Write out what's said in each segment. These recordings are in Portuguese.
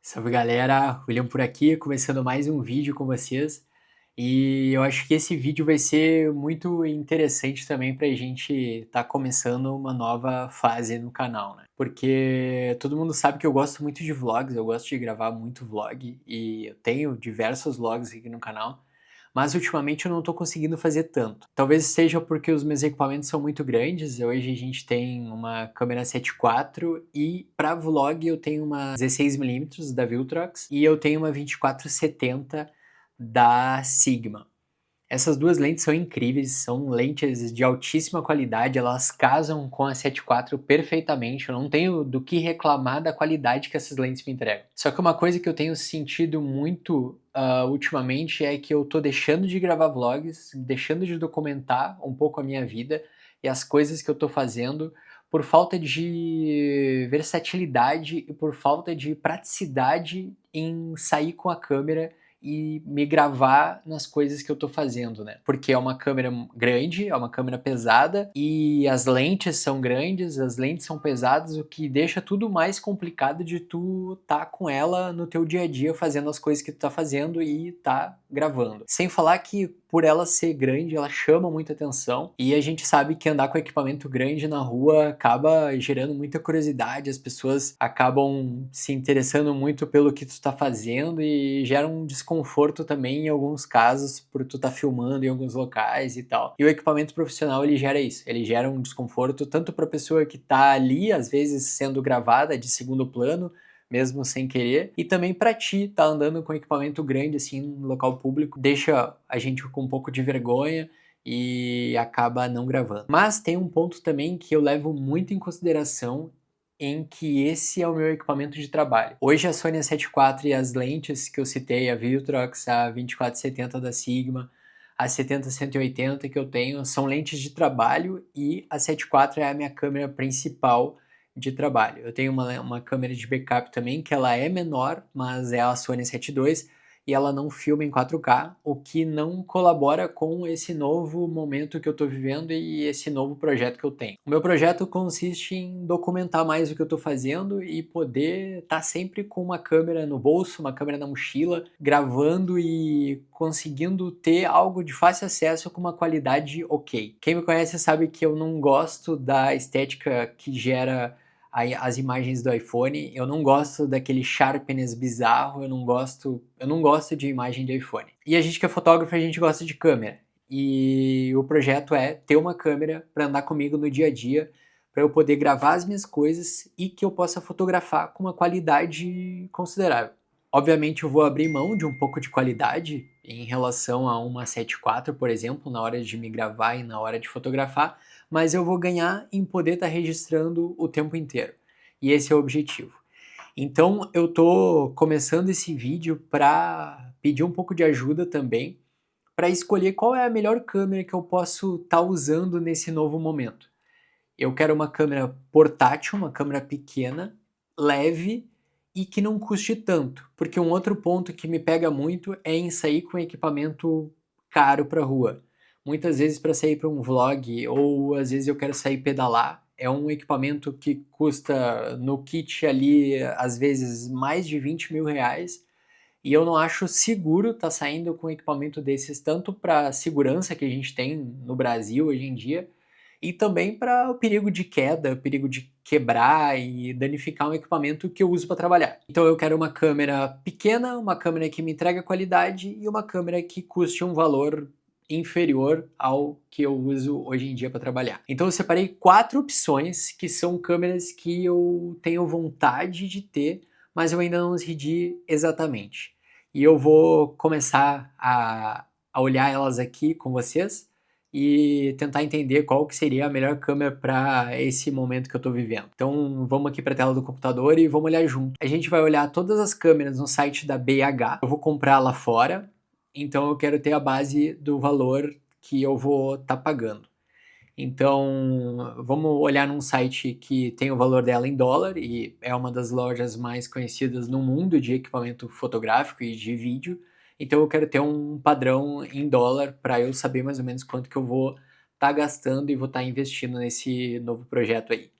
Salve galera, William por aqui, começando mais um vídeo com vocês. E eu acho que esse vídeo vai ser muito interessante também pra gente estar começando uma nova fase no canal, né? Porque todo mundo sabe que eu gosto muito de vlogs, eu gosto de gravar muito vlog e eu tenho diversos vlogs aqui no canal, mas ultimamente eu não tô conseguindo fazer tanto. Talvez seja porque os meus equipamentos são muito grandes. Hoje a gente tem uma câmera 7.4 e para vlog eu tenho uma 16mm da Viltrox e eu tenho uma 2470 da Sigma. Essas duas lentes são incríveis, são lentes de altíssima qualidade, elas casam com a 7.4 perfeitamente, eu não tenho do que reclamar da qualidade que essas lentes me entregam. Só que uma coisa que eu tenho sentido muito ultimamente é que eu tô deixando de gravar vlogs, deixando de documentar um pouco a minha vida e as coisas que eu tô fazendo por falta de versatilidade e por falta de praticidade em sair com a câmera e me gravar nas coisas que eu tô fazendo, né? Porque é uma câmera grande, é uma câmera pesada e as lentes são grandes, as lentes são pesadas, o que deixa tudo mais complicado de tu tá com ela no teu dia a dia fazendo as coisas que tu tá fazendo e tá gravando. Sem falar que por ela ser grande, ela chama muita atenção e a gente sabe que andar com equipamento grande na rua acaba gerando muita curiosidade, as pessoas acabam se interessando muito pelo que tu tá fazendo e gera um desconforto também em alguns casos por tu tá filmando em alguns locais e tal. E o equipamento profissional ele gera isso, ele gera um desconforto tanto para a pessoa que tá ali às vezes sendo gravada de segundo plano, mesmo sem querer, e também para ti tá andando com equipamento grande assim no local público, deixa a gente com um pouco de vergonha e acaba não gravando. Mas tem um ponto também que eu levo muito em consideração em que esse é o meu equipamento de trabalho. Hoje a Sony A7 IV e as lentes que eu citei, a Viltrox, a 2470 da Sigma, a 70-180 que eu tenho, são lentes de trabalho e a 7.4 é a minha câmera principal de trabalho. Eu tenho uma câmera de backup também, que ela é menor, mas é a Sony 7.2 e ela não filma em 4K, o que não colabora com esse novo momento que eu estou vivendo e esse novo projeto que eu tenho. O meu projeto consiste em documentar mais o que eu estou fazendo e poder estar sempre com uma câmera no bolso, uma câmera na mochila, gravando e conseguindo ter algo de fácil acesso com uma qualidade ok. Quem me conhece sabe que eu não gosto da estética que gera as imagens do iPhone, eu não gosto daquele sharpness bizarro, eu não gosto de imagem de iPhone. E a gente que é fotógrafo, a gente gosta de câmera. E o projeto é ter uma câmera para andar comigo no dia a dia, para eu poder gravar as minhas coisas e que eu possa fotografar com uma qualidade considerável. Obviamente eu vou abrir mão de um pouco de qualidade em relação a uma 7.4, por exemplo, na hora de me gravar e na hora de fotografar, mas eu vou ganhar em poder estar registrando o tempo inteiro. E esse é o objetivo. Então eu tô começando esse vídeo para pedir um pouco de ajuda também, para escolher qual é a melhor câmera que eu posso estar usando nesse novo momento. Eu quero uma câmera portátil, uma câmera pequena, leve e que não custe tanto, porque um outro ponto que me pega muito é em sair com equipamento caro para rua. Muitas vezes para sair para um vlog ou às vezes eu quero sair pedalar, é um equipamento que custa no kit ali às vezes mais de 20 mil reais e eu não acho seguro estar saindo com um equipamento desses tanto para a segurança que a gente tem no Brasil hoje em dia e também para o perigo de queda, o perigo de quebrar e danificar um equipamento que eu uso para trabalhar. Então eu quero uma câmera pequena, uma câmera que me entrega qualidade e uma câmera que custe um valor inferior ao que eu uso hoje em dia para trabalhar. Então eu separei 4 opções que são câmeras que eu tenho vontade de ter, mas eu ainda não decidi exatamente. E eu vou começar a olhar elas aqui com vocês e tentar entender qual que seria a melhor câmera para esse momento que eu estou vivendo. Então vamos aqui para a tela do computador e vamos olhar junto. A gente vai olhar todas as câmeras no site da BH. Eu vou comprar lá fora, então eu quero ter a base do valor que eu vou estar pagando. Então, vamos olhar num site que tem o valor dela em dólar e é uma das lojas mais conhecidas no mundo de equipamento fotográfico e de vídeo. Então, eu quero ter um padrão em dólar para eu saber mais ou menos quanto que eu vou estar gastando e vou estar investindo nesse novo projeto aí.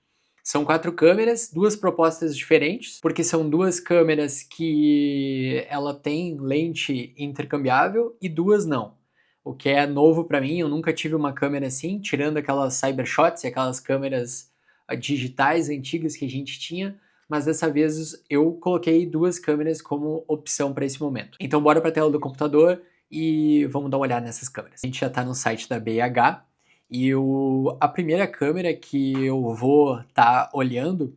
São 4 câmeras, 2 propostas diferentes, porque são 2 câmeras que ela tem lente intercambiável e 2 não. O que é novo para mim, eu nunca tive uma câmera assim, tirando aquelas Cybershots e aquelas câmeras digitais antigas que a gente tinha, mas dessa vez eu coloquei 2 câmeras como opção para esse momento. Então bora para a tela do computador e vamos dar uma olhada nessas câmeras. A gente já está no site da BH e a primeira câmera que eu vou estar olhando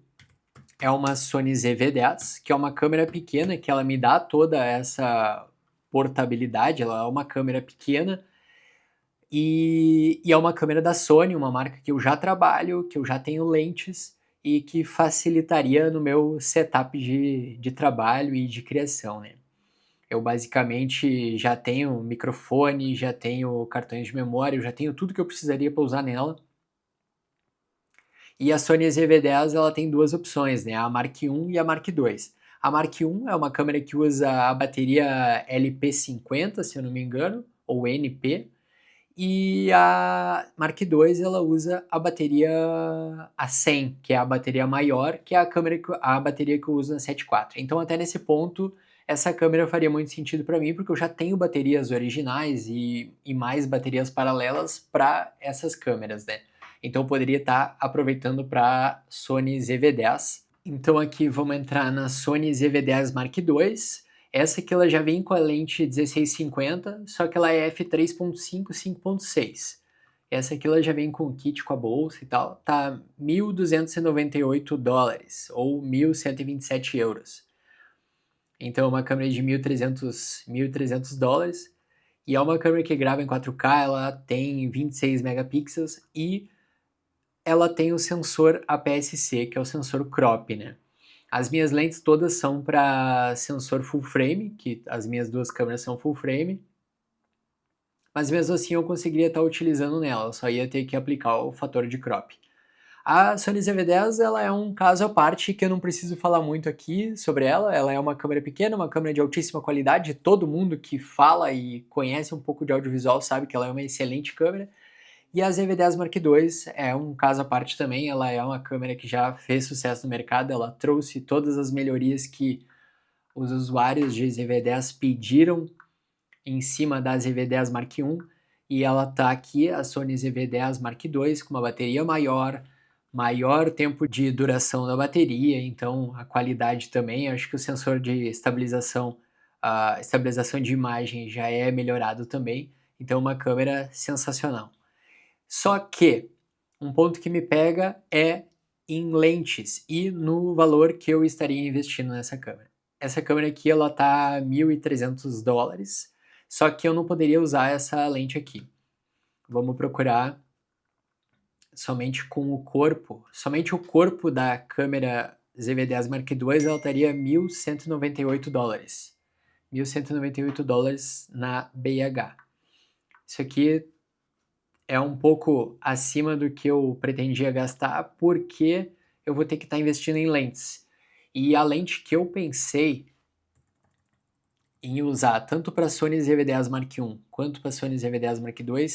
é uma Sony ZV-10, que é uma câmera pequena, que ela me dá toda essa portabilidade, ela é uma câmera pequena e é uma câmera da Sony, uma marca que eu já trabalho, que eu já tenho lentes e que facilitaria no meu setup de trabalho e de criação, né. Eu basicamente já tenho microfone, já tenho cartões de memória, eu já tenho tudo que eu precisaria para usar nela. E a Sony ZV-10 ela tem 2 opções, né, a Mark I e a Mark II. A Mark I é uma câmera que usa a bateria LP50, se eu não me engano, ou NP, e a Mark II ela usa a bateria a 100, que é a bateria maior, que é a bateria que eu uso na 7 IV. Então até nesse ponto, essa câmera faria muito sentido para mim, porque eu já tenho baterias originais e mais baterias paralelas para essas câmeras, né. Então eu poderia estar aproveitando para Sony ZV-10. Então aqui vamos entrar na Sony ZV-10 Mark II. Essa aqui ela já vem com a lente 1650, só que ela é f3.5 5.6. Essa aqui ela já vem com o kit, com a bolsa e tal, tá $1.298 ou 1.127 euros. Então é uma câmera de 1.300 dólares e é uma câmera que grava em 4K, ela tem 26 megapixels e ela tem o sensor APS-C, que é o sensor crop, né. As minhas lentes todas são para sensor full frame, que as minhas 2 câmeras são full frame, mas mesmo assim eu conseguiria estar utilizando nela, eu só ia ter que aplicar o fator de crop. A Sony ZV-10 ela é um caso à parte que eu não preciso falar muito aqui sobre ela é uma câmera pequena, uma câmera de altíssima qualidade, todo mundo que fala e conhece um pouco de audiovisual sabe que ela é uma excelente câmera. E a ZV-10 Mark II é um caso à parte também, ela é uma câmera que já fez sucesso no mercado, ela trouxe todas as melhorias que os usuários de ZV-10 pediram em cima da ZV-10 Mark I, e ela tá aqui, a Sony ZV-10 Mark II, com uma bateria maior, maior tempo de duração da bateria, então a qualidade também, acho que o sensor de estabilização, a estabilização de imagem já é melhorado também, então uma câmera sensacional. Só que um ponto que me pega é em lentes e no valor que eu estaria investindo nessa câmera. Essa câmera aqui ela tá $1.300, só que eu não poderia usar essa lente aqui. Vamos procurar somente com o corpo, somente o corpo da câmera ZV-10 Mark II ela estaria $1.198. $1.198 na BH. Isso aqui é um pouco acima do que eu pretendia gastar, porque eu vou ter que estar investindo em lentes. E a lente que eu pensei em usar tanto para Sony ZV-10 Mark I quanto para Sony ZV-10 Mark II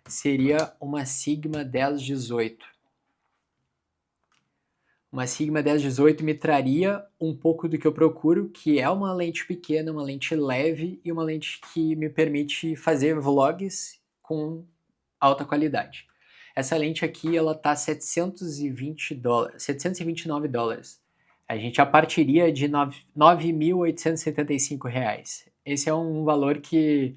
seria uma Sigma 1018. Uma Sigma 1018 me traria um pouco do que eu procuro, que é uma lente pequena, uma lente leve e uma lente que me permite fazer vlogs com alta qualidade. Essa lente aqui, ela tá $729. A gente já partiria de R$ 9.875. Esse é um valor que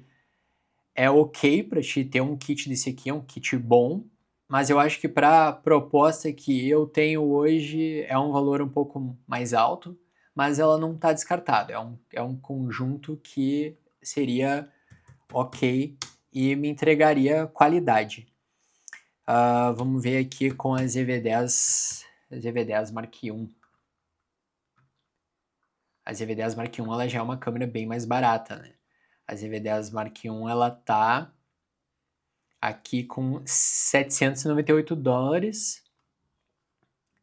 é ok para te ter um kit desse aqui, é um kit bom, mas eu acho que para a proposta que eu tenho hoje é um valor um pouco mais alto, mas ela não está descartada. É um conjunto que seria ok e me entregaria qualidade. Vamos ver aqui com a ZV-10 Mark I. A ZV-10 Mark I ela já é uma câmera bem mais barata, né? A ZV-10 Mark I ela tá aqui com $798.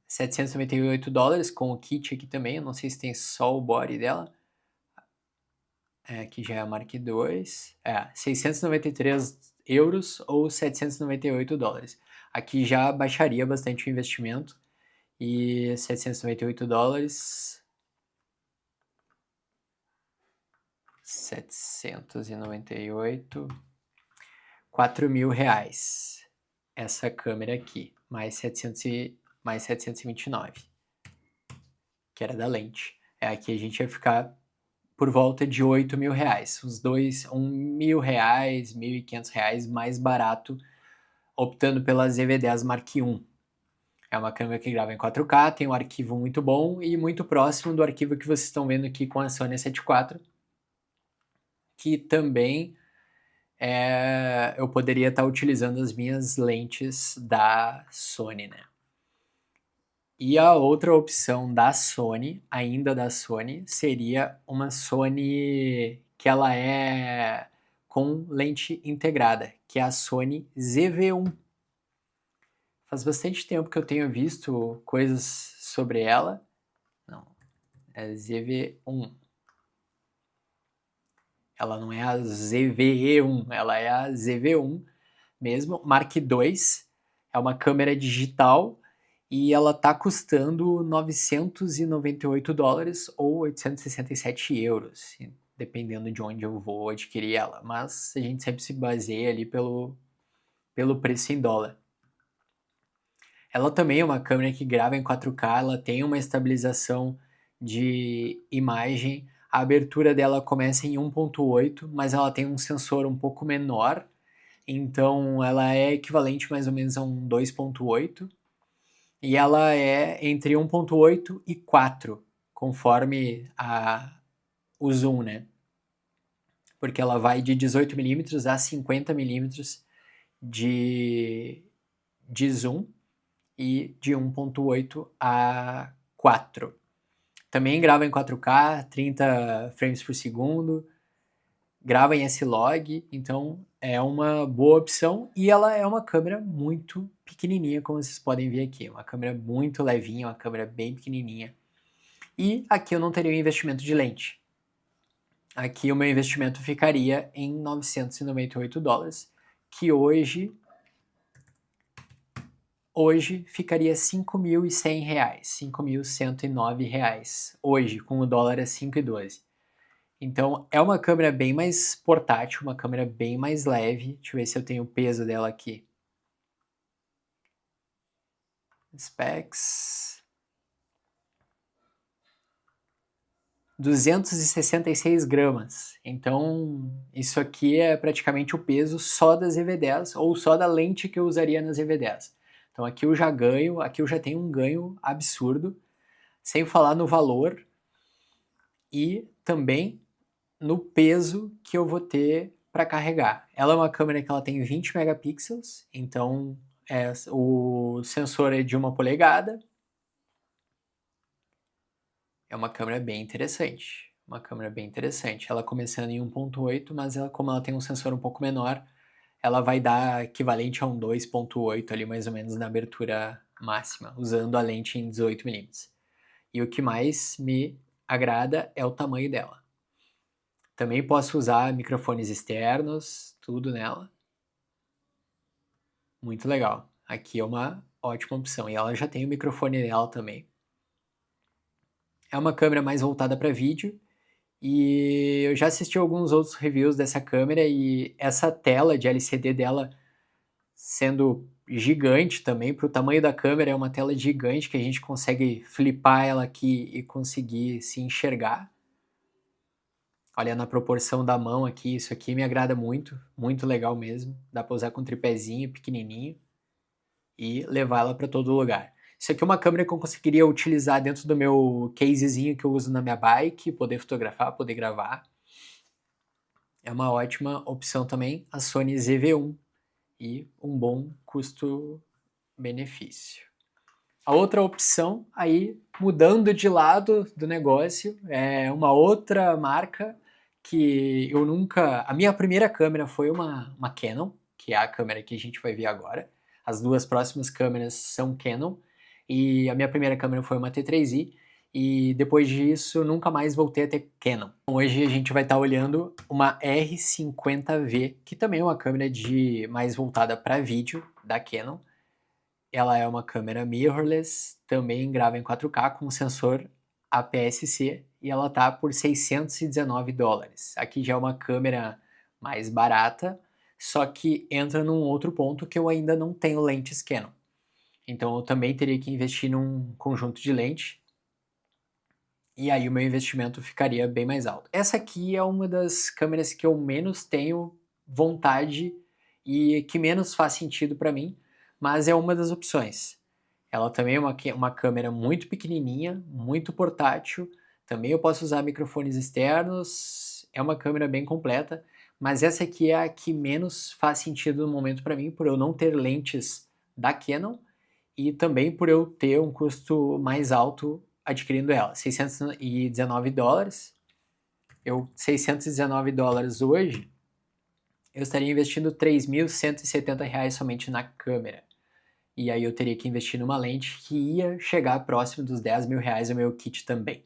$798 com o kit aqui também, eu não sei se tem só o body dela. Aqui já é a Mark II. €693 ou $798. Aqui já baixaria bastante o investimento e $798. 798, R$ 4.000 essa câmera aqui, mais 729, que era da lente. Aqui a gente ia ficar por volta de R$ 8.000, uns R$ 1.000, R$ 1.500 mais barato, optando pela ZV-10 Mark I. É uma câmera que grava em 4K, tem um arquivo muito bom e muito próximo do arquivo que vocês estão vendo aqui com a Sony A7 IV, que também eu poderia estar utilizando as minhas lentes da Sony, né? E a outra opção da Sony, ainda da Sony, seria uma Sony que ela é com lente integrada, que é a Sony ZV-1. Faz bastante tempo que eu tenho visto coisas sobre ela. Não, é ZV-1. Ela não é a ZVE1, ela é a ZV-1 mesmo, Mark II. É uma câmera digital e ela tá custando $998 ou 867 euros, dependendo de onde eu vou adquirir ela. Mas a gente sempre se baseia ali pelo preço em dólar. Ela também é uma câmera que grava em 4K, ela tem uma estabilização de imagem. A abertura dela começa em 1.8, mas ela tem um sensor um pouco menor, então ela é equivalente mais ou menos a um 2.8. E ela é entre 1.8 e 4, conforme o zoom, né? Porque ela vai de 18mm a 50mm de zoom e de 1.8 a 4. Também grava em 4K, 30 frames por segundo, grava em S-Log, então é uma boa opção e ela é uma câmera muito pequenininha, como vocês podem ver aqui, uma câmera muito levinha, uma câmera bem pequenininha. E aqui eu não teria um investimento de lente. Aqui o meu investimento ficaria em $998, que hoje ficaria R$5.100, R$5.109, hoje, com o dólar a 5,12. Então, é uma câmera bem mais portátil, uma câmera bem mais leve. Deixa eu ver se eu tenho o peso dela aqui. Specs. 266 gramas. Então, isso aqui é praticamente o peso só da ZV-10 ou só da lente que eu usaria na ZV-10. Então, aqui eu já ganho, aqui eu já tenho um ganho absurdo, sem falar no valor e também no peso que eu vou ter para carregar. Ela é uma câmera que ela tem 20 megapixels, então o sensor é de 1 polegada. É uma câmera bem interessante. Uma câmera bem interessante. Ela começando em 1.8, mas como ela tem um sensor um pouco menor, ela vai dar equivalente a um 2.8 ali mais ou menos na abertura máxima, usando a lente em 18mm. E o que mais me agrada é o tamanho dela. Também posso usar microfones externos, tudo nela. Muito legal. Aqui é uma ótima opção. E ela já tem o microfone nela também. É uma câmera mais voltada para vídeo. E eu já assisti alguns outros reviews dessa câmera e essa tela de LCD dela sendo gigante também, para o tamanho da câmera, é uma tela gigante que a gente consegue flipar ela aqui e conseguir se enxergar. Olha na proporção da mão aqui, isso aqui me agrada muito, muito legal mesmo. Dá para usar com um tripézinho pequenininho e levar ela para todo lugar. Isso aqui é uma câmera que eu conseguiria utilizar dentro do meu casezinho que eu uso na minha bike, poder fotografar, poder gravar. É uma ótima opção também, a Sony ZV-1 e um bom custo-benefício. A outra opção, aí mudando de lado do negócio, é uma outra marca que eu nunca... A minha primeira câmera foi uma Canon, que é a câmera que a gente vai ver agora. As duas próximas câmeras são Canon, e a minha primeira câmera foi uma T3i, e depois disso nunca mais voltei a ter Canon. Hoje a gente vai estar olhando uma R50V, que também é uma câmera mais voltada para vídeo da Canon, ela é uma câmera mirrorless, também grava em 4K com sensor APS-C e ela tá por $619. Aqui já é uma câmera mais barata, só que entra num outro ponto que eu ainda não tenho lentes Canon. Então eu também teria que investir num conjunto de lente e aí o meu investimento ficaria bem mais alto. Essa aqui é uma das câmeras que eu menos tenho vontade e que menos faz sentido para mim, mas é uma das opções. Ela também é uma câmera muito pequenininha, muito portátil, também eu posso usar microfones externos, é uma câmera bem completa, mas essa aqui é a que menos faz sentido no momento para mim, por eu não ter lentes da Canon e também por eu ter um custo mais alto adquirindo ela, $619. $619 hoje, eu estaria investindo R$ 3.170 somente na câmera. E aí eu teria que investir numa lente que ia chegar próximo dos R$ 10.000 o meu kit também.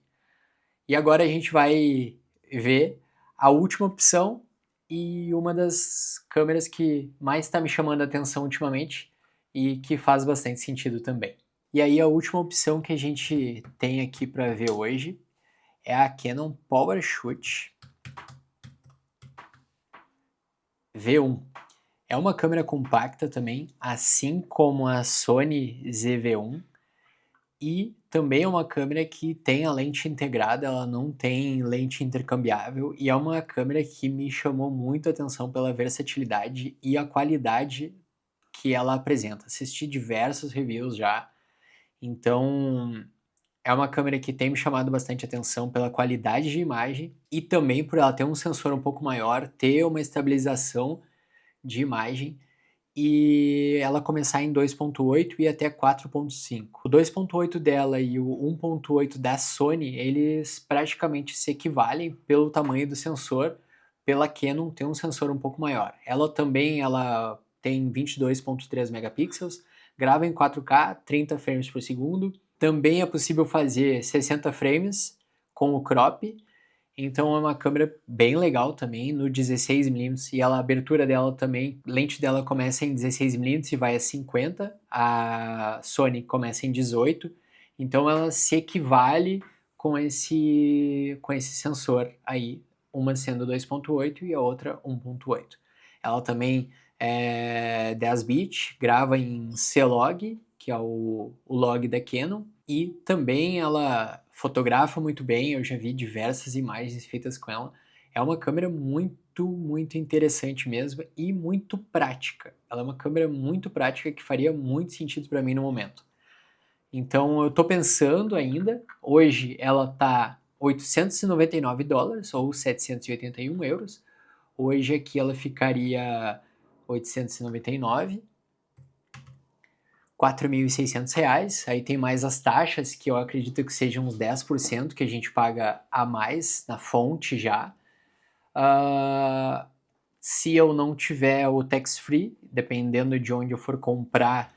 E agora a gente vai ver a última opção e uma das câmeras que mais está me chamando a atenção ultimamente e que faz bastante sentido também. E aí a última opção que a gente tem aqui para ver hoje é a Canon PowerShoot V1. É uma câmera compacta também, assim como a Sony ZV-1, e também é uma câmera que tem a lente integrada, ela não tem lente intercambiável, e é uma câmera que me chamou muito a atenção pela versatilidade e a qualidade que ela apresenta. Assisti diversos reviews já, então é uma câmera que tem me chamado bastante atenção pela qualidade de imagem e também por ela ter um sensor um pouco maior, ter uma estabilização de imagem e ela começar em 2.8 e até 4.5. O 2.8 dela e o 1.8 da Sony, eles praticamente se equivalem pelo tamanho do sensor. Pela Canon tem um sensor um pouco maior. Ela tem 22.3 megapixels, grava em 4K, 30 frames por segundo. Também é possível fazer 60 frames com o crop, então é uma câmera bem legal também, no 16mm, e a abertura dela também, lente dela começa em 16mm e vai a 50, a Sony começa em 18, então ela se equivale com esse sensor aí, uma sendo 2.8 e a outra 1.8. Ela também é 10 bit, grava em C-Log, que é o log da Canon, e também ela fotografa muito bem, eu já vi diversas imagens feitas com ela. É uma câmera muito, muito interessante mesmo e muito prática. Ela é uma câmera muito prática que faria muito sentido para mim no momento. Então eu estou pensando ainda, hoje ela está $899 ou 781 euros. Hoje aqui ela ficaria 899. R$ 4.600, aí tem mais as taxas, que eu acredito que sejam uns 10% que a gente paga a mais na fonte já. Se eu não tiver o tax free, dependendo de onde eu for comprar,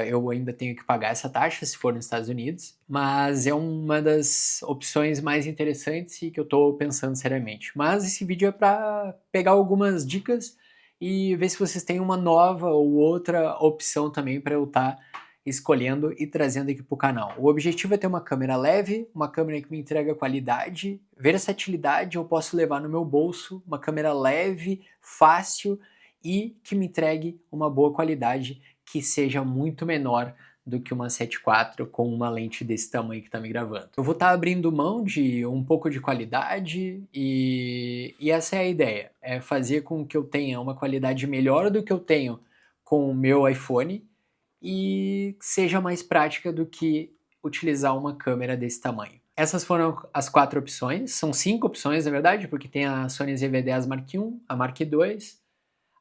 eu ainda tenho que pagar essa taxa, se for nos Estados Unidos. Mas é uma das opções mais interessantes e que eu estou pensando seriamente. Mas esse vídeo é para pegar algumas dicas e ver se vocês têm uma nova ou outra opção também para eu estar escolhendo e trazendo aqui para o canal. O objetivo é ter uma câmera leve, uma câmera que me entrega qualidade, versatilidade, eu posso levar no meu bolso, uma câmera leve, fácil e que me entregue uma boa qualidade que seja muito menor do que uma 7.4 com uma lente desse tamanho que está me gravando. Eu vou estar abrindo mão de um pouco de qualidade e essa é a ideia, é fazer com que eu tenha uma qualidade melhor do que eu tenho com o meu iPhone e seja mais prática do que utilizar uma câmera desse tamanho. Essas foram as 4 opções, são 5 opções na verdade, porque tem a Sony ZV-10 Mark I, a Mark II,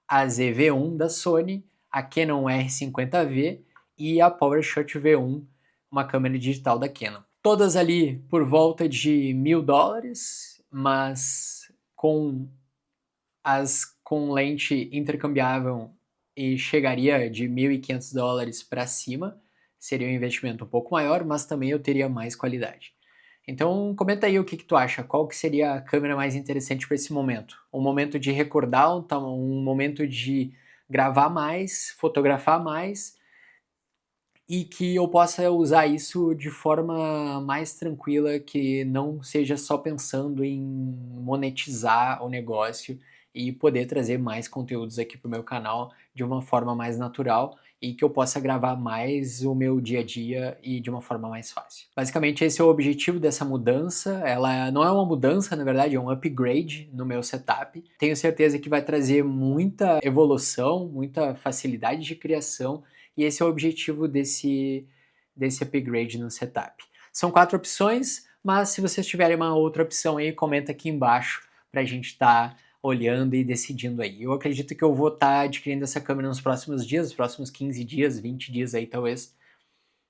a ZV-1 da Sony, a Canon R50V e a PowerShot V1, uma câmera digital da Canon. Todas ali por volta de $1.000, mas com lente intercambiável e chegaria de $1.500 para cima, seria um investimento um pouco maior, mas também eu teria mais qualidade. Então comenta aí o que tu acha, qual que seria a câmera mais interessante para esse momento? Um momento de recordar, um momento de gravar mais, fotografar mais, e que eu possa usar isso de forma mais tranquila, que não seja só pensando em monetizar o negócio e poder trazer mais conteúdos aqui para o meu canal de uma forma mais natural e que eu possa gravar mais o meu dia a dia e de uma forma mais fácil. Basicamente esse é o objetivo dessa mudança. Ela não é uma mudança, na verdade, é um upgrade no meu setup. Tenho certeza que vai trazer muita evolução, muita facilidade de criação e esse é o objetivo desse upgrade no setup. São 4 opções, mas se vocês tiverem uma outra opção aí, comenta aqui embaixo para a gente estar olhando e decidindo aí. Eu acredito que eu vou estar adquirindo essa câmera nos próximos dias, nos próximos 15 dias, 20 dias aí talvez.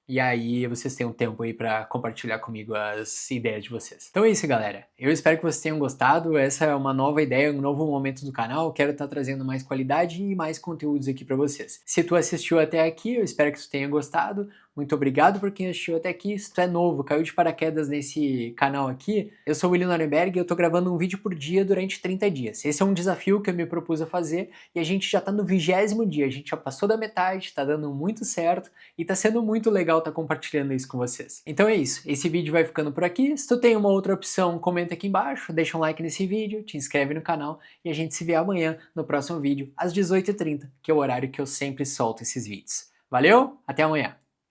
E aí vocês têm um tempo aí para compartilhar comigo as ideias de vocês. Então é isso, galera. Eu espero que vocês tenham gostado. Essa é uma nova ideia, um novo momento do canal. Quero estar trazendo mais qualidade e mais conteúdos aqui para vocês. Se tu assistiu até aqui, eu espero que tu tenha gostado. Muito obrigado por quem assistiu até aqui. Se tu é novo, caiu de paraquedas nesse canal aqui, eu sou o William Norenberg e eu tô gravando um vídeo por dia durante 30 dias. Esse é um desafio que eu me propus a fazer e a gente já tá no 20º dia, a gente já passou da metade, tá dando muito certo e tá sendo muito legal estar compartilhando isso com vocês. Então é isso, esse vídeo vai ficando por aqui. Se tu tem uma outra opção, comenta aqui embaixo, deixa um like nesse vídeo, te inscreve no canal e a gente se vê amanhã no próximo vídeo às 18h30, que é o horário que eu sempre solto esses vídeos. Valeu, até amanhã!